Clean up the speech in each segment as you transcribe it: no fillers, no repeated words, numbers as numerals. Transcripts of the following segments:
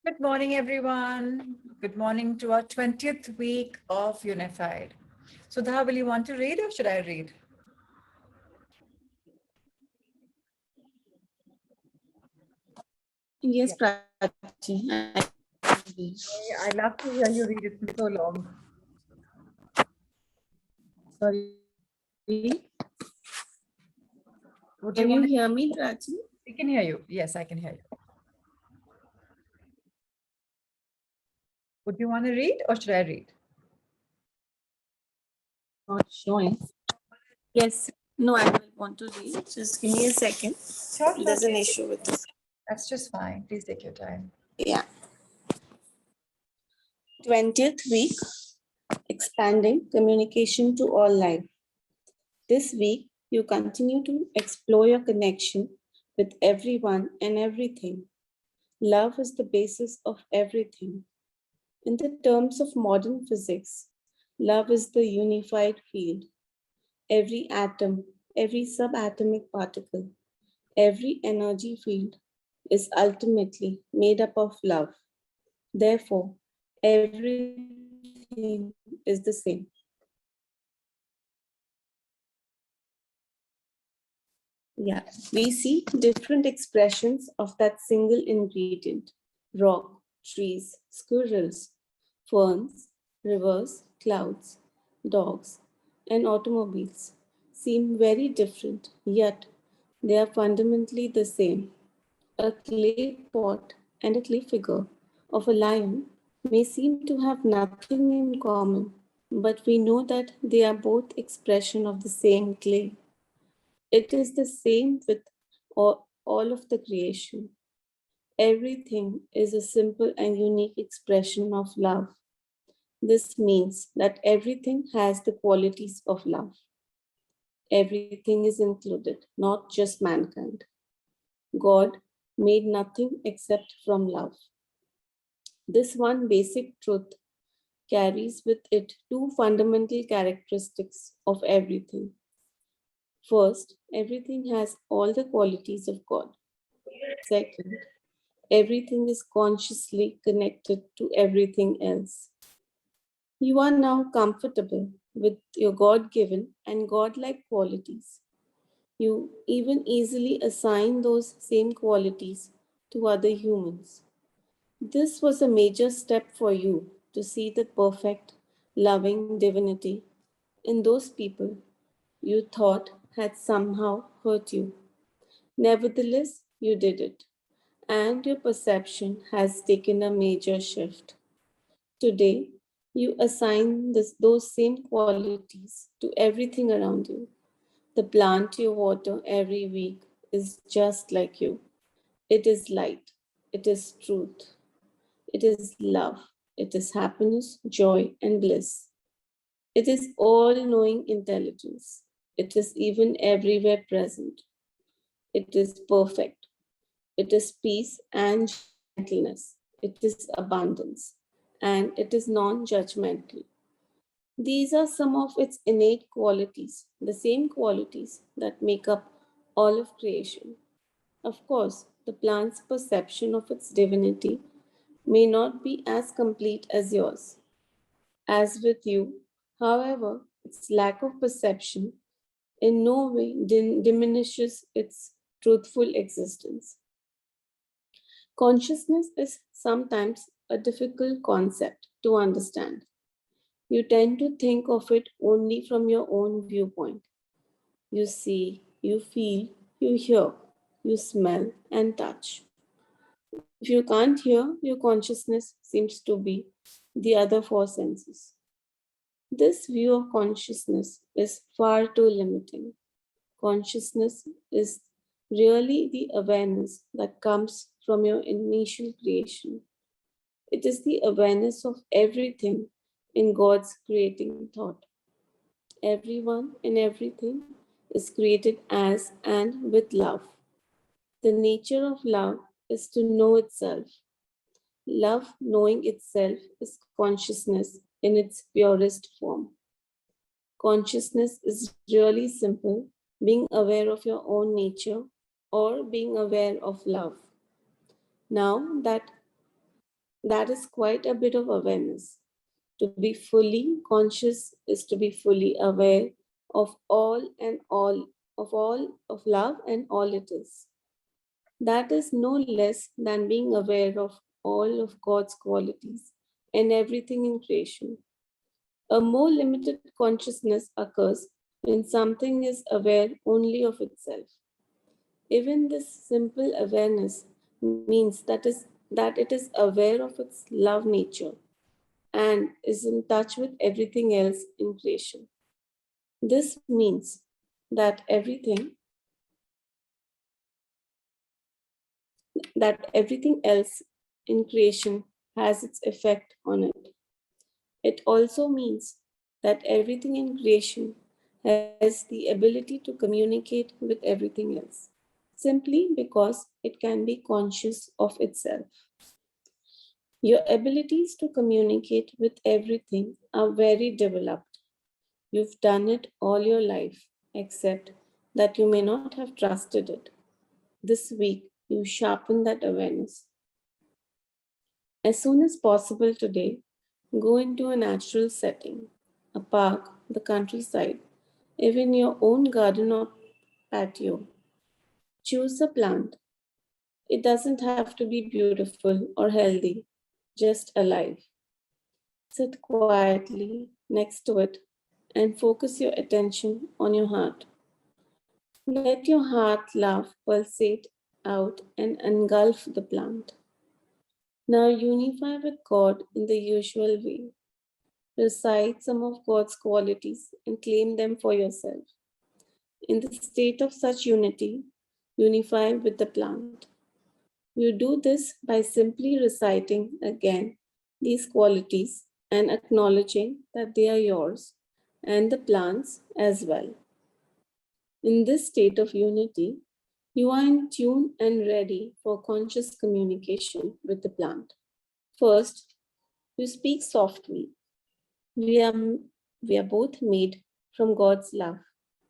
Good morning, everyone. Good morning to our 20th week of Unified. Sudha, will you want to read or should I read? Yes, Prachi. I love to hear you read. It's been so long. Sorry. Would Can you want to- hear me, Prachi? I can hear you. Yes, I can hear you. Would you want to read or should I read? Not showing. Yes. No, I will want to read. Just give me a second. Sure, There's an issue with this. That's just fine. Please take your time. Yeah. 20th week, expanding communication to all life. This week, you continue to explore your connection with everyone and everything. Love is the basis of everything. In the terms of modern physics, love is the unified field. Every atom, every subatomic particle, every energy field is ultimately made up of love. Therefore, everything is the same. Yeah, we see different expressions of that single ingredient: rock, trees, squirrels, ferns, rivers, clouds, dogs, and automobiles seem very different, yet they are fundamentally the same. A clay pot and a clay figure of a lion may seem to have nothing in common, but we know that they are both expression of the same clay. It is the same with all of the creation. Everything is a simple and unique expression of love. This means that everything has the qualities of love. Everything is included, not just mankind. God made nothing except from love. This one basic truth carries with it two fundamental characteristics of everything. First, everything has all the qualities of God. Second, everything is consciously connected to everything else. You are now comfortable with your God given and God like qualities. You even easily assign those same qualities to other humans. This was a major step for you to see the perfect, loving divinity in those people you thought had somehow hurt you. Nevertheless, you did it, and your perception has taken a major shift. Today, you assign those same qualities to everything around you. The plant you water every week is just like you. It is light, it is truth, it is love, it is happiness, joy, and bliss. It is all knowing intelligence. It is even everywhere present. It is perfect. It is peace and gentleness. It is abundance. And it is non judgmental. These are some of its innate qualities, the same qualities that make up all of creation. Of course, the plant's perception of its divinity may not be as complete as yours. As with you, however, its lack of perception in no way diminishes its truthful existence. Consciousness is sometimes a difficult concept to understand. You tend to think of it only from your own viewpoint. You see, you feel, you hear, you smell, and touch. If you can't hear, your consciousness seems to be the other four senses. This view of consciousness is far too limiting. Consciousness is really the awareness that comes from your initial creation. It is the awareness of everything in God's creating thought. Everyone and everything is created as and with love. The nature of love is to know itself. Love knowing itself is consciousness in its purest form. Consciousness is really simple, being aware of your own nature or being aware of love. Now that is quite a bit of awareness. To be fully conscious is to be fully aware of all of love and all it is. That is no less than being aware of all of God's qualities and everything in creation. A more limited consciousness occurs when something is aware only of itself. Even this simple awareness means that it is aware of its love nature and is in touch with everything else in creation. This means that everything else in creation has its effect on it. It also means that everything in creation has the ability to communicate with everything else, simply because it can be conscious of itself. Your abilities to communicate with everything are very developed. You've done it all your life, except that you may not have trusted it. This week, you sharpen that awareness. As soon as possible today, go into a natural setting, a park, the countryside, even your own garden or patio. Choose a plant. It doesn't have to be beautiful or healthy, just alive. Sit quietly next to it and focus your attention on your heart. Let your heart laugh, pulsate out, and engulf the plant. Now unify with God in the usual way. Recite some of God's qualities and claim them for yourself. In the state of such unity, unify with the plant. You do this by simply reciting again these qualities and acknowledging that they are yours and the plant's as well. In this state of unity, you are in tune and ready for conscious communication with the plant. First, you speak softly. We are both made from God's love.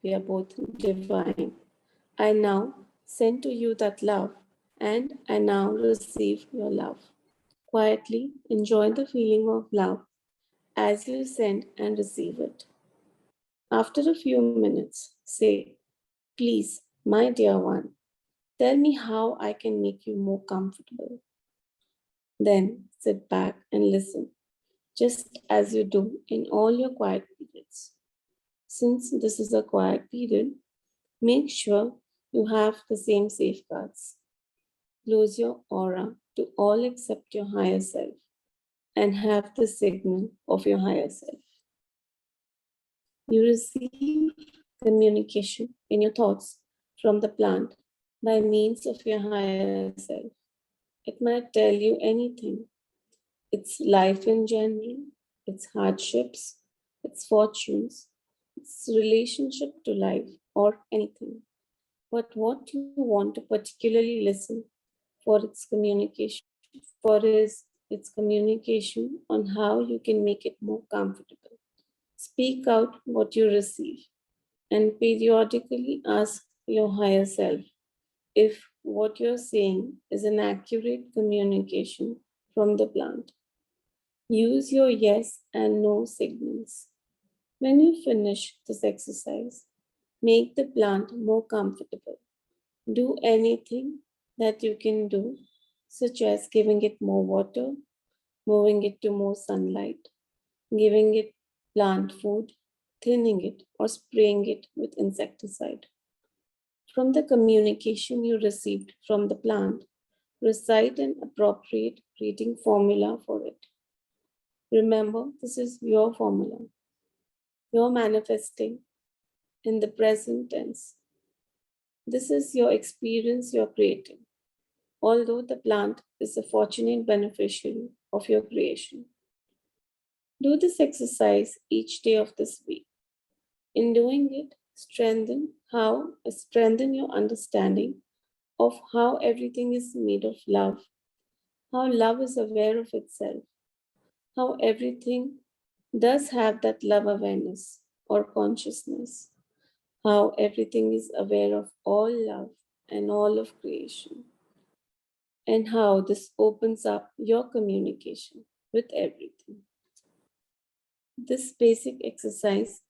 We are both divine. I now send to you that love, and I now receive your love. Quietly enjoy the feeling of love as you send and receive it. After a few minutes, say, please, my dear one, tell me how I can make you more comfortable. Then sit back and listen, just as you do in all your quiet periods. Since this is a quiet period, make sure you have the same safeguards. Close your aura to all except your higher self and have the signal of your higher self. You receive communication in your thoughts from the plant by means of your higher self. It might tell you anything, its life in general, its hardships, its fortunes, its relationship to life, or anything. But what you want to particularly listen for its communication on how you can make it more comfortable. Speak out what you receive and periodically ask your higher self if what you're saying is an accurate communication from the plant. Use your yes and no signals. When you finish this exercise, make the plant more comfortable. Do anything that you can do, such as giving it more water, moving it to more sunlight, giving it plant food, thinning it, or spraying it with insecticide. From the communication you received from the plant, recite an appropriate breathing formula for it. Remember, this is your formula. You're manifesting in the present tense. This is your experience you're creating, although the plant is a fortunate beneficiary of your creation. Do this exercise each day of this week. In doing it, strengthen your understanding of how everything is made of love, how love is aware of itself, how everything does have that love awareness or consciousness, how everything is aware of all love and all of creation, and how this opens up your communication with everything. This basic exercise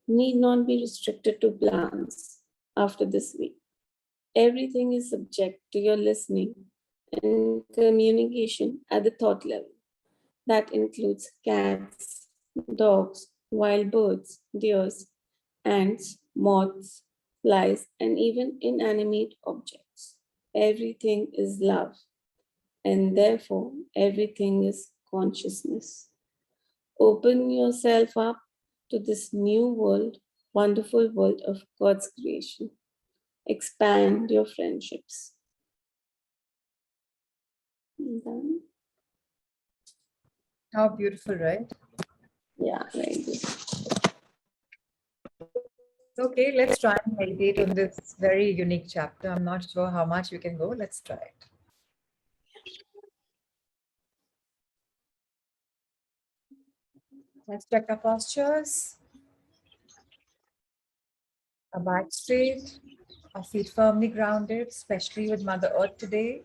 need not be restricted to plants after this week. Everything is subject to your listening and communication at the thought level. That includes cats, dogs, wild birds, deers, ants, moths, flies, and even inanimate objects. Everything is love, and therefore everything is consciousness. Open yourself up to this new world, wonderful world of God's creation. Expand your friendships. Done? How beautiful, right? Yeah, very good. Okay, let's try and meditate on this very unique chapter. I'm not sure how much we can go. Let's try it. Let's check our postures. Our back straight, our feet firmly grounded, especially with Mother Earth today.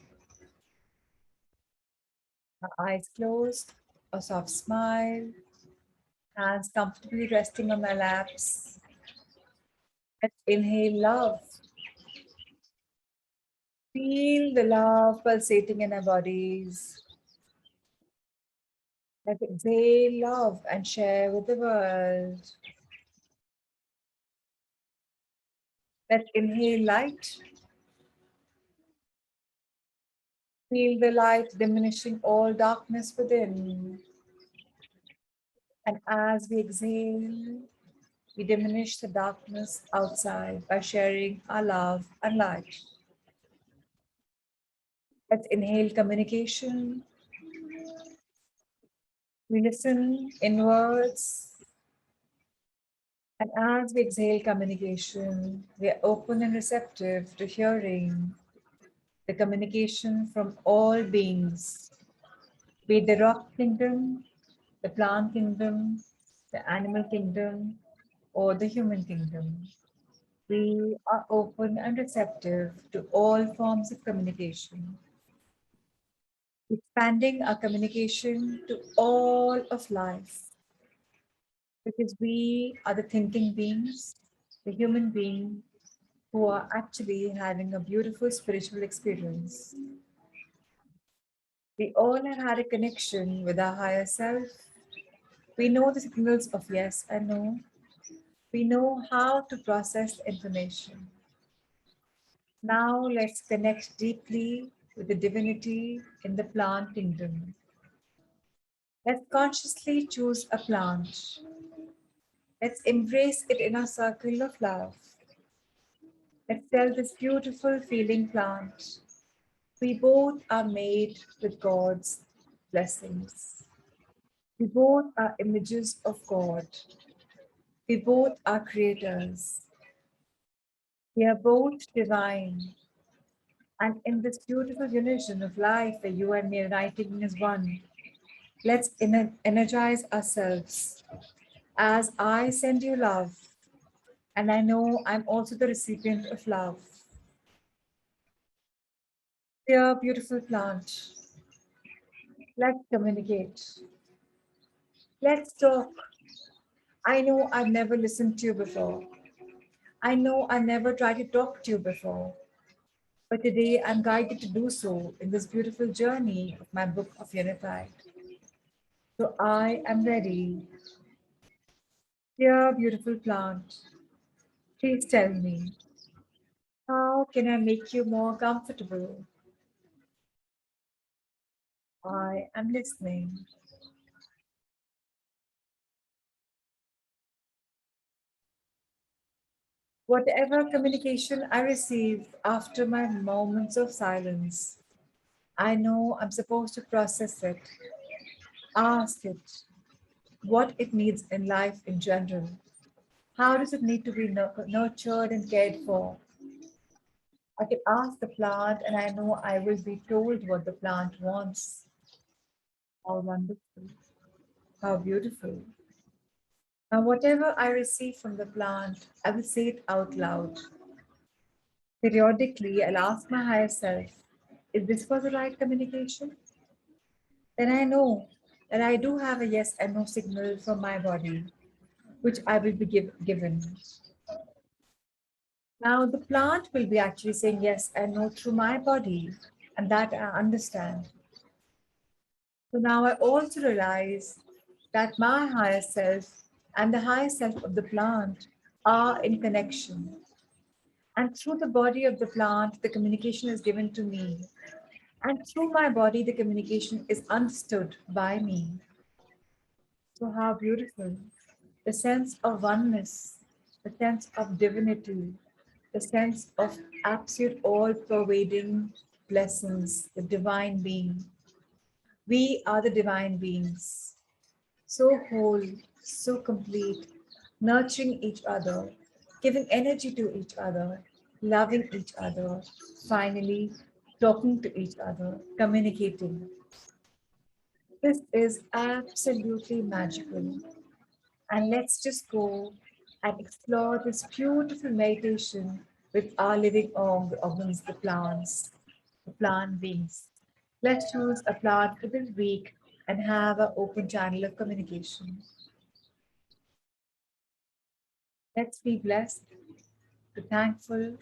Our eyes closed, a soft smile, hands comfortably resting on my laps. Let's inhale love. Feel the love pulsating in our bodies. Let's exhale love and share with the world. Let's inhale light. Feel the light diminishing all darkness within. And as we exhale, we diminish the darkness outside by sharing our love and light. Let's inhale communication. We listen inwards. And as we exhale communication, we are open and receptive to hearing the communication from all beings, be it the rock kingdom, the plant kingdom, the animal kingdom, or the human kingdom. We are open and receptive to all forms of communication, expanding our communication to all of life, because we are the thinking beings, the human being who are actually having a beautiful spiritual experience. We all have had a connection with our higher self. We know the signals of yes and no. We know how to process information. Now let's connect deeply with the divinity in the plant kingdom. Let's consciously choose a plant. Let's embrace it in our circle of love. Let's tell this beautiful feeling plant, we both are made with God's blessings. We both are images of God. We both are creators. We are both divine. And in this beautiful unison of life where you and me are uniting as one, let's energize ourselves. As I send you love, and I know I'm also the recipient of love. Dear beautiful plant, let's communicate. Let's talk. I know I've never listened to you before. I know I never tried to talk to you before. But today I'm guided to do so in this beautiful journey of my book of Unified. So I am ready. Dear beautiful plant, please tell me, how can I make you more comfortable? I am listening. Whatever communication I receive after my moments of silence, I know I'm supposed to process it, ask it what it needs in life in general. How does it need to be nurtured and cared for? I can ask the plant, and I know I will be told what the plant wants. How wonderful. How beautiful. Now, whatever I receive from the plant, I will say it out loud. Periodically, I'll ask my higher self, is this for the right communication? Then I know that I do have a yes and no signal from my body, which I will be given. Now, the plant will be actually saying yes and no through my body, and that I understand. So now I also realize that my higher self and the higher self of the plant are in connection. And through the body of the plant, the communication is given to me. And through my body, the communication is understood by me. So, how beautiful. The sense of oneness, the sense of divinity, the sense of absolute all pervading blessings, the divine being. We are the divine beings, so whole, so complete, nurturing each other, giving energy to each other, loving each other, finally talking to each other, communicating. This is absolutely magical. And let's just go and explore this beautiful meditation with our living organs, the plant beings. Let's choose a plant for this week and have an open channel of communication. Let's be blessed, be thankful,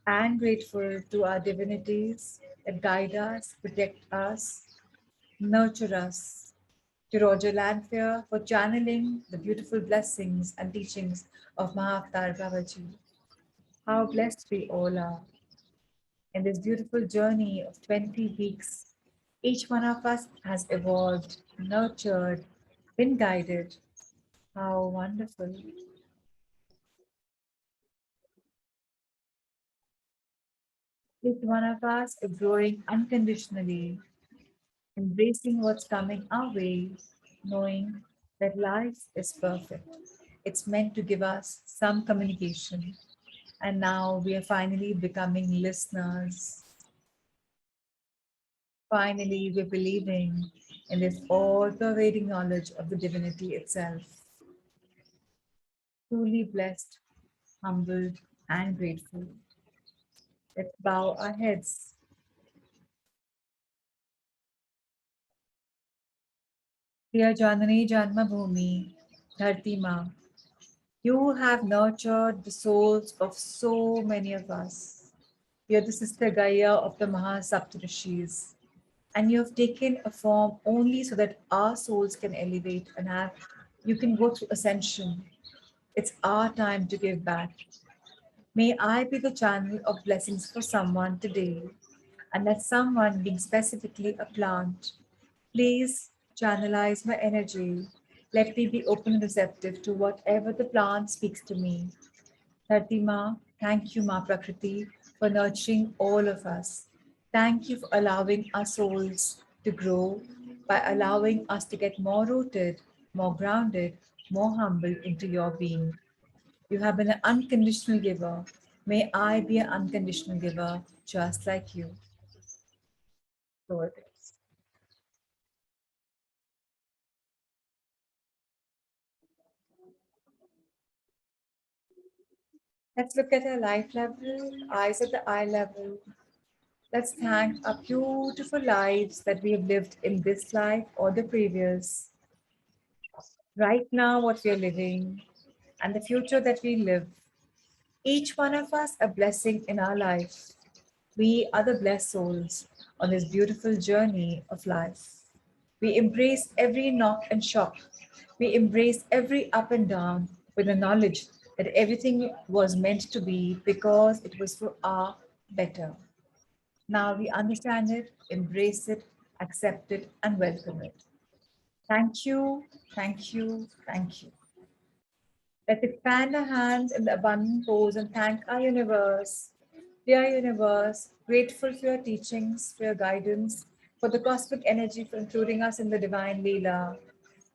and grateful to our divinities that guide us, protect us, nurture us. To Roger Lanphier for channeling the beautiful blessings and teachings of Mahavatar Babaji. How blessed we all are in this beautiful journey of 20 weeks. Each one of us has evolved, nurtured, been guided. How wonderful. Each one of us is growing unconditionally, embracing what's coming our way, knowing that life is perfect. It's meant to give us some communication. And now we are finally becoming listeners. Finally, we're believing in this all pervading knowledge of the divinity itself. Truly blessed, humbled, and grateful. Let's bow our heads. Dear Janani Janma Bhumi, Dharti Ma, you have nurtured the souls of so many of us. You're the sister Gaia of the Mahasaptarishis, and you have taken a form only so that our souls can elevate and have, you can go through ascension. It's our time to give back. May I be the channel of blessings for someone today, and that someone being specifically a plant. Please channelize my energy. Let me be open and receptive to whatever the plant speaks to me. Dharti Ma, thank you, Ma Prakriti, for nurturing all of us. Thank you for allowing our souls to grow by allowing us to get more rooted, more grounded, more humble into your being. You have been an unconditional giver. May I be an unconditional giver just like you. So it is. Let's look at our life level, eyes at the eye level. Let's thank our beautiful lives that we have lived in this life or the previous. Right now, what we are living, and the future that we live. Each one of us a blessing in our life. We are the blessed souls on this beautiful journey of life. We embrace every knock and shock. We embrace every up and down with the knowledge that everything was meant to be because it was for our better. Now we understand it, embrace it, accept it, and welcome it. Thank you, thank you, thank you. Let's expand our hands in the abundant pose and thank our universe. Dear universe, grateful for your teachings, for your guidance, for the cosmic energy for including us in the divine Leela.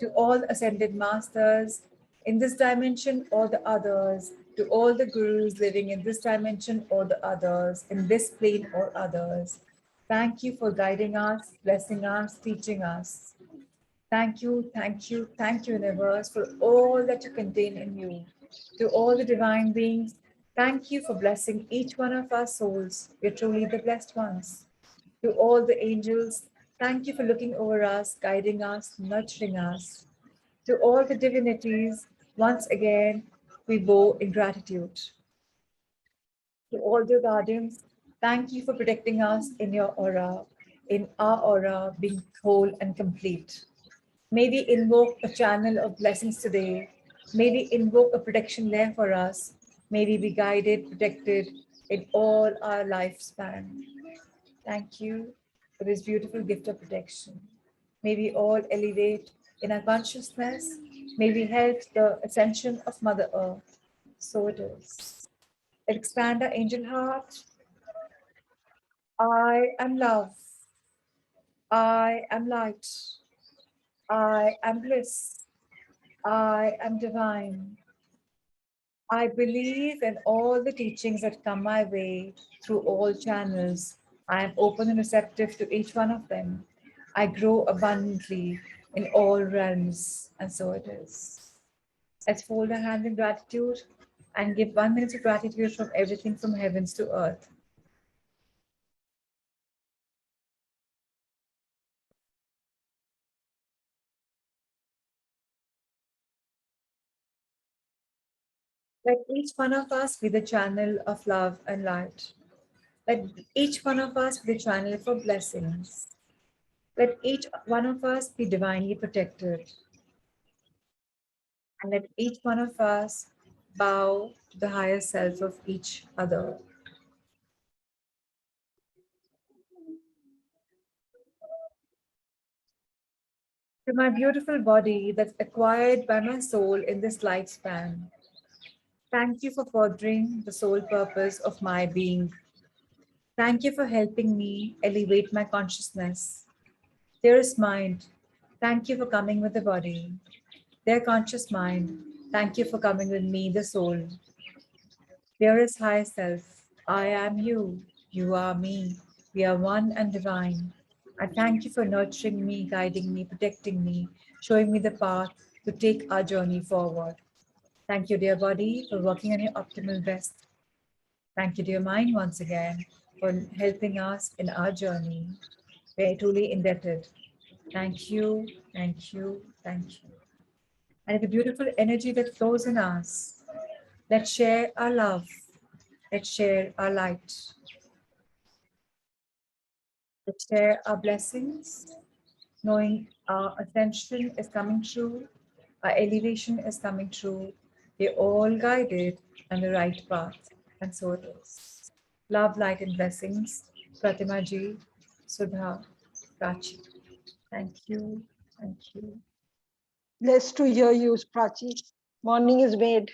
To all ascended masters in this dimension or the others, to all the gurus living in this dimension or the others, in this plane or others. Thank you for guiding us, blessing us, teaching us. Thank you, universe, for all that you contain in you. To all the divine beings, thank you for blessing each one of our souls. We're truly the blessed ones. To all the angels, thank you for looking over us, guiding us, nurturing us. To all the divinities, once again, we bow in gratitude. To all the guardians, thank you for protecting us in your aura, in our aura being whole and complete. May we invoke a channel of blessings today. May we invoke a protection layer for us. May we be guided, protected in all our lifespan. Thank you for this beautiful gift of protection. May we all elevate in our consciousness. May we help the ascension of Mother Earth. So it is. Expand our angel heart. I am love. I am light. I am bliss. I am divine. I believe in all the teachings that come my way through all channels. I am open and receptive to each one of them. I grow abundantly in all realms, and so it is. Let's fold our hands in gratitude and give 1 minute of gratitude from everything from heavens to earth. Let each one of us be the channel of love and light. Let each one of us be the channel for blessings. Let each one of us be divinely protected. And let each one of us bow to the higher self of each other. To my beautiful body that's acquired by my soul in this lifespan, thank you for furthering the sole purpose of my being. Thank you for helping me elevate my consciousness. Dearest mind, thank you for coming with the body. Dear conscious mind, thank you for coming with me, the soul. Dearest higher self, I am you, you are me, we are one and divine. I thank you for nurturing me, guiding me, protecting me, showing me the path to take our journey forward. Thank you, dear body, for working on your optimal best. Thank you, dear mind, once again, for helping us in our journey. We are truly indebted. Thank you, thank you, thank you. And the beautiful energy that flows in us. Let's share our love. Let's share our light. Let's share our blessings, knowing our ascension is coming true, our elevation is coming true. We're all guided on the right path, and so it is. Love, light, and blessings. Pratima Ji, Sudha, Prachi. Thank you. Thank you. Blessed to hear you, Prachi. Morning is made.